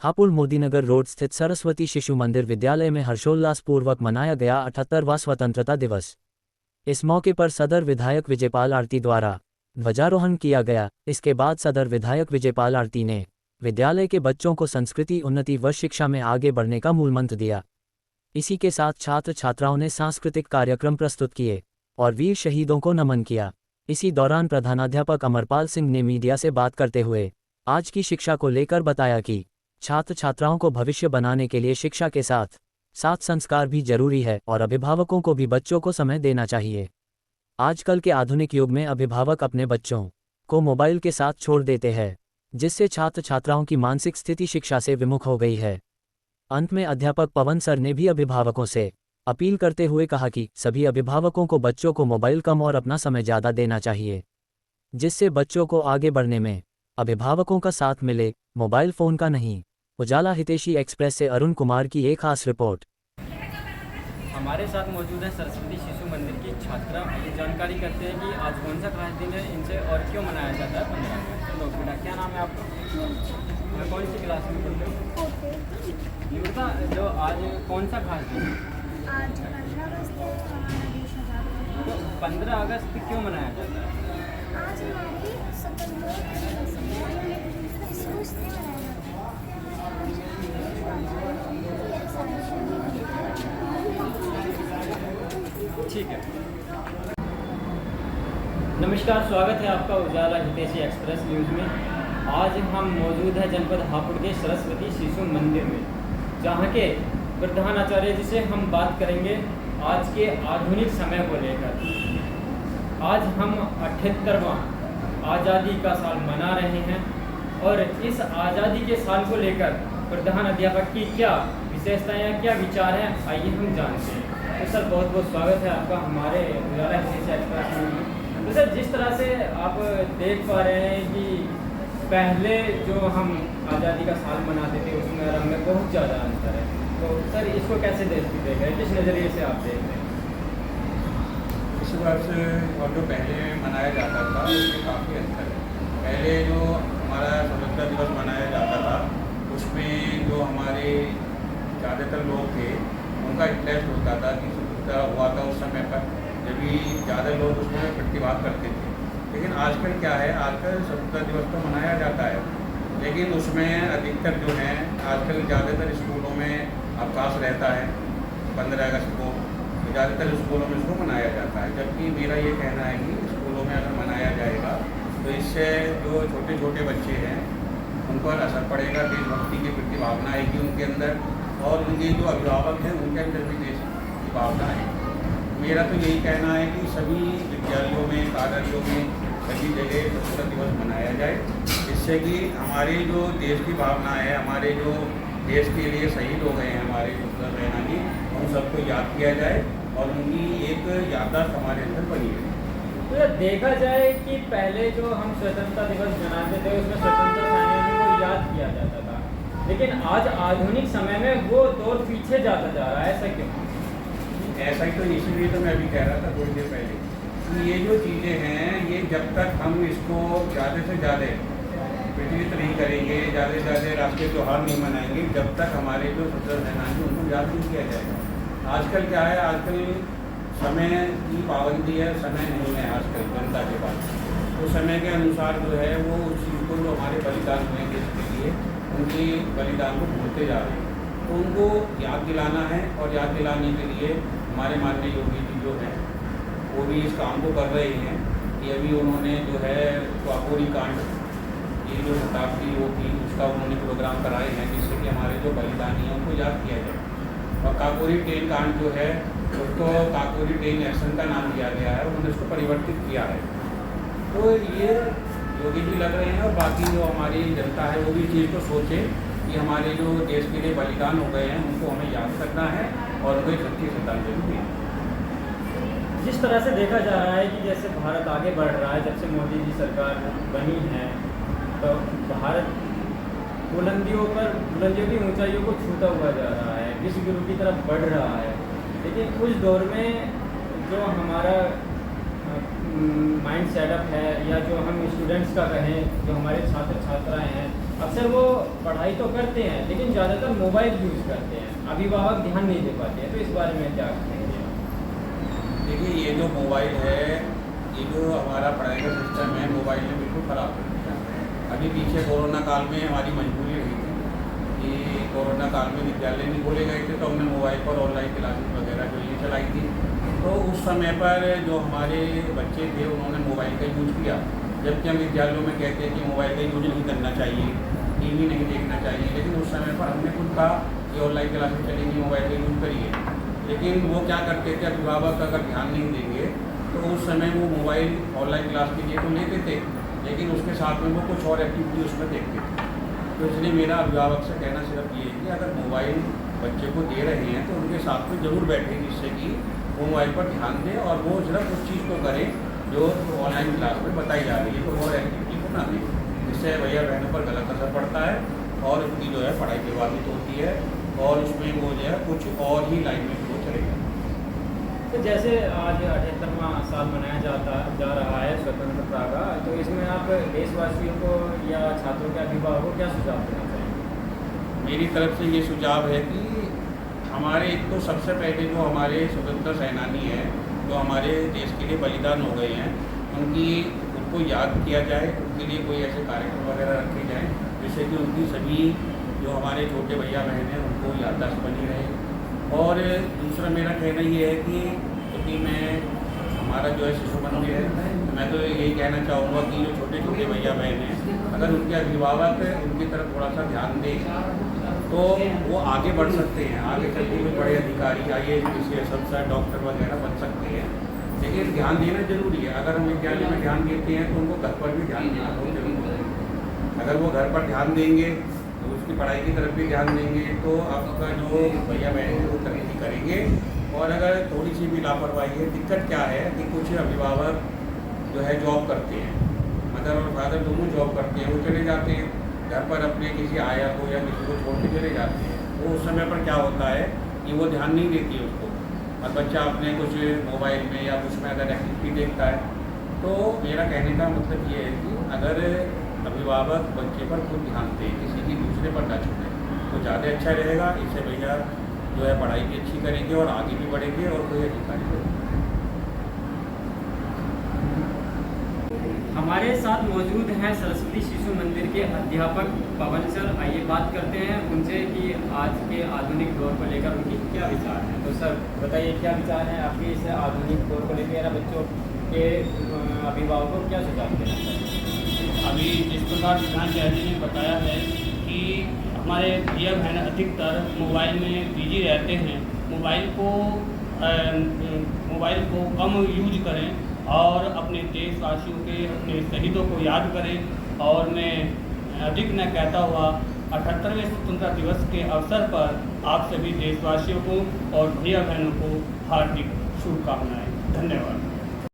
Hapur Modinagar road स्थित सरस्वती शिशु मंदिर विद्यालय में हर्षोल्लासपूर्वक मनाया गया 78वां स्वतंत्रता दिवस। इस मौके पर सदर विधायक विजयपाल आरती द्वारा ध्वजारोहण किया गया। इसके बाद सदर विधायक विजयपाल आरती ने विद्यालय के बच्चों को संस्कृति उन्नति व शिक्षा में आगे बढ़ने का मूलमंत्र दिया। इसी के साथ छात्र छात्राओं ने सांस्कृतिक कार्यक्रम प्रस्तुत किए और वीर शहीदों को नमन किया। इसी दौरान प्रधानाध्यापक अमरपाल सिंह ने मीडिया से बात करते हुए आज की शिक्षा को लेकर बताया कि छात्र छात्राओं को भविष्य बनाने के लिए शिक्षा के साथ साथ संस्कार भी जरूरी है और अभिभावकों को भी बच्चों को समय देना चाहिए। आजकल के आधुनिक युग में अभिभावक अपने बच्चों को मोबाइल के साथ छोड़ देते हैं, जिससे छात्र छात्राओं की मानसिक स्थिति शिक्षा से विमुख हो गई है। अंत में अध्यापक पवन सर ने भी अभिभावकों से अपील करते हुए कहा कि सभी अभिभावकों को बच्चों को मोबाइल कम और अपना समय ज़्यादा देना चाहिए, जिससे बच्चों को आगे बढ़ने में अभिभावकों का साथ मिले, मोबाइल फ़ोन का नहीं। उजाला हितैषी एक्सप्रेस से अरुण कुमार की एक खास रिपोर्ट। हमारे साथ मौजूद है सरस्वती शिशु मंदिर की छात्रा। ये जानकारी करते हैं कि आज कौन सा खास दिन है इनसे और क्यों मनाया जाता है 15 अगस्त। तो बेटा क्या नाम है आपका? कौन सी क्लास में पढ़ते हो? ये बता, जो आज कौन सा खास दिन है? आज 15 अगस्त है, हमारा देश आज़ाद हुआ। तो 15 अगस्त क्यों मनाया जाता है? आज हमारी स्वतंत्रता दिवस है, इसको इसलिए मनाया जाता है। ठीक है। नमस्कार, स्वागत है आपका उजाला हितैषी एक्सप्रेस न्यूज़ में। आज हम मौजूद हैं जनपद हापुड़ के सरस्वती शिशु मंदिर में, जहां के प्रधानाचार्य जी से हम बात करेंगे आज के आधुनिक समय को लेकर। आज हम 78वां आज़ादी का साल मना रहे हैं और इस आज़ादी के साल को लेकर प्रधान अध्यापक की क्या विशेषताएं या क्या विचार हैं, आइए हम जानते हैं। तो सर, बहुत बहुत स्वागत है आपका हमारे उजाला हितैषी एक्सप्रेस में। तो सर, जिस तरह से आप देख पा रहे हैं कि पहले जो हम आज़ादी का साल मनाते थे उसमें और हमें बहुत ज़्यादा अंतर है, तो सर इसको कैसे देख रहे हैं, किस नज़रिए से आप देख रहे हैं? इस बार से और जो पहले मनाया जाता था उसमें काफ़ी अंतर है। पहले जो हमारा स्वतंत्रता दिवस मनाया जाता था उसमें जो हमारे ज़्यादातर लोग थे उनका इंटरेस्ट होता था कि स्वतंत्रता हुआ था उस समय पर, जब भी ज़्यादा लोग उसमें प्रतिभाग करते थे। लेकिन आजकल क्या है, आजकल स्वतंत्रता दिवस तो मनाया जाता है, लेकिन उसमें अधिकतर जो है आजकल ज़्यादातर स्कूलों में अवकाश रहता है 15 अगस्त को, ज़्यादातर स्कूलों में इसको मनाया जाता है। जबकि मेरा ये कहना है कि स्कूलों में अगर मनाया जाएगा तो इससे जो छोटे छोटे बच्चे हैं उन पर असर पड़ेगा, देशभक्ति की प्रति भावना आएगी उनके अंदर, और उनके जो अभिभावक हैं उनके अंदर भी देश की भावना है। मेरा तो यही कहना है कि सभी विद्यालयों में, कार्यालयों में, सभी जगह स्वतंत्रता दिवस मनाया जाए, जिससे कि हमारे जो देश की भावना है, हमारे जो देश के लिए शहीद हो गए हैं हमारे स्वतंत्रता सेनानी, उन सबको याद किया जाए और उनकी एक याददाश्त हमारे अंदर बनी है। तो देखा जाए कि पहले जो हम स्वतंत्रता दिवस मनाते थे उसमें स्वतंत्रता सेनानियों को याद किया जाता था, लेकिन आज आधुनिक समय में वो दौर पीछे जाता जा रहा है, ऐसा क्यों? ऐसा ही तो इसीलिए तो मैं अभी कह रहा था थोड़ी देर पहले कि ये जो चीज़ें हैं, ये जब तक हम इसको ज़्यादा से ज़्यादा प्रचलित नहीं करेंगे, ज़्यादा से ज़्यादा राष्ट्रीय त्यौहार नहीं मनाएंगे, जब तक हमारे जो स्वतंत्रता सेनानी उनको याद नहीं किया जाएगा। आजकल क्या है, आजकल समय की पाबंदी है, समय नहीं है आजकल जनता के पास। तो समय के अनुसार जो है वो उस चीज़ को, जो हमारे बलिदान हुए देश के लिए, उनके बलिदान को भूलते जा रहे हैं। तो उनको याद दिलाना है, और याद दिलाने के लिए हमारे माननीय योगी जी जो हैं वो भी इस काम को कर रहे हैं कि अभी उन्होंने जो है काकोरी कांड, ये जो शताब्दी वो थी उसका उन्होंने प्रोग्राम कराए हैं, जिससे कि हमारे जो बलिदानी हैं उनको याद किया जाए। और काकोरी ट्रेन कांड जो है उसको काकोरी ट्रेन एक्शन का नाम दिया गया है, उन्होंने उसको परिवर्तित किया है। तो ये योगी जी लग रहे हैं, और बाकी जो हमारी जनता है वो भी इस चीज़ को सोचे कि हमारे जो देश के लिए बलिदान हो गए हैं उनको हमें याद करना है और उनको एक सच्ची श्रद्धांजलि देनी है। जिस तरह से देखा जा रहा है कि जैसे भारत आगे बढ़ रहा है, जब से मोदी जी सरकार बनी है, तो भारत बुलंदियों की ऊंचाइयों को छूता हुआ जा रहा है, विश्व गुरु की तरफ बढ़ रहा है। लेकिन उस दौर में जो हमारा माइंड सेटअप है, या जो हम स्टूडेंट्स का कहें, जो हमारे छात्र छात्राएं हैं, अक्सर वो पढ़ाई तो करते हैं लेकिन ज़्यादातर मोबाइल यूज़ करते हैं, अभिभावक ध्यान नहीं दे पाते हैं, तो इस बारे में क्या कहेंगे आप? देखिए, ये जो मोबाइल है, ये जो हमारा पढ़ाई का सिस्टम है, मोबाइल ने बिल्कुल ख़राब कर दिया। अभी पीछे कोरोना काल में हमारी मजबूरी रही थी कि कोरोना काल में विद्यालय नहीं खोले गए थे, तो हमने मोबाइल पर ऑनलाइन क्लासेस वगैरह जो ये चलाई थी। तो उस समय पर जो हमारे बच्चे थे उन्होंने मोबाइल का यूज़ किया, जबकि हम विद्यालयों में कहते हैं कि मोबाइल का यूज़ नहीं करना चाहिए, टीवी नहीं देखना चाहिए, लेकिन उस समय पर हमने खुद कहा कि ऑनलाइन क्लासेस चलेंगी, मोबाइल का यूज़ करिए। लेकिन वो क्या करते थे, अभिभावक अगर ध्यान नहीं देंगे तो उस समय वो मोबाइल ऑनलाइन क्लास के लिए तो लेते थे, लेकिन उसके साथ में वो कुछ और एक्टिविटी उसमें देखते थे। तो इसलिए मेरा अभिभावक से कहना सिर्फ ये है कि अगर मोबाइल बच्चे को दे रहे हैं तो उनके साथ में ज़रूर बैठें, जिससे कि वो मोबाइल पर ध्यान दें और वो सिर्फ उस चीज़ को करें जो ऑनलाइन क्लास में बताई जा रही है, तो और एक्टिविटी को ना दें, जिससे भैया बहनों पर गलत असर पड़ता है और उनकी जो है पढ़ाई प्रभावित होती है और उसमें वो जो है कुछ और ही लाइन में वो चलेगा। तो जैसे आज 78वां साल मनाया जा रहा है स्वतंत्रता का, तो इसमें आप देशवासियों को या छात्रों के अभिभावकों को क्या सुझाव देना चाहेंगे? मेरी तरफ से ये सुझाव है कि हमारे एक तो सबसे पहले जो हमारे स्वतंत्रता सेनानी हैं, जो हमारे देश के लिए बलिदान हो गए हैं, उनको याद किया जाए, उनके लिए कोई ऐसे कार्यक्रम वगैरह रखे जाएँ जिससे कि उनकी सभी जो हमारे छोटे भैया बहन हैं उनको याददाश्त बनी रहे। और दूसरा मेरा कहना ये है कि क्योंकि हमारा जो है शिशु मंदिर है, तो मैं तो यही कहना चाहूँगा कि जो छोटे छोटे भैया बहन हैं, अगर उनके अभिभावक उनकी तरफ थोड़ा सा ध्यान दें तो वो आगे बढ़ सकते हैं, आगे चल के बड़े अधिकारी, IAS, PCS अफसर, डॉक्टर वगैरह बन सकते हैं। लेकिन ध्यान देना जरूरी है। अगर हम विद्यालय में ध्यान देते हैं तो उनको घर पर भी ध्यान देना बहुत जरूरी है। अगर वो घर पर ध्यान देंगे तो उसकी पढ़ाई की तरफ भी ध्यान देंगे तो आपका जो भैया बहन है वो तरक्की करेंगे। और अगर थोड़ी सी भी लापरवाही है, दिक्कत क्या है कि कुछ अभिभावक जो है जॉब करते हैं, मदर और फादर दोनों जॉब करते हैं, वो चले जाते हैं घर पर अपने किसी आया को या किसी को छोड़ के चले जाते हैं। तो उस समय पर क्या होता है कि वो ध्यान नहीं देती उसको, और बच्चा अपने कुछ मोबाइल में या कुछ में अगर एक्टिविटी देखता है। तो मेरा कहने का मतलब ये है कि अगर अभिभावक बच्चे पर खुद ध्यान दें, किसी की दूसरे पर न छोड़ें, तो ज़्यादा अच्छा रहेगा। इससे भैया जो है पढ़ाई भी अच्छी करेंगे और आगे भी बढ़ेंगे और कोई अधिकारी होगा। हमारे साथ मौजूद हैं सरस्वती शिशु मंदिर के अध्यापक पवन सर। आइए बात करते हैं उनसे कि आज के आधुनिक दौर को लेकर उनकी क्या विचार हैं। तो सर बताइए, क्या विचार हैं आपके इस आधुनिक दौर को लेकर, बच्चों के अभिभावकों को क्या सुझाव देना चाहिए? अभी जिस प्रकार प्रधान जी ने बताया है कि हमारे भैया बहन अधिकतर मोबाइल में बिजी रहते हैं, मोबाइल को कम यूज करें और अपने देशवासियों के, अपने शहीदों को याद करें। और मैं अधिक न कहता हुआ 78वें स्वतंत्रता दिवस के अवसर पर आप सभी देशवासियों को और भैया बहनों को हार्दिक शुभकामनाएं। धन्यवाद।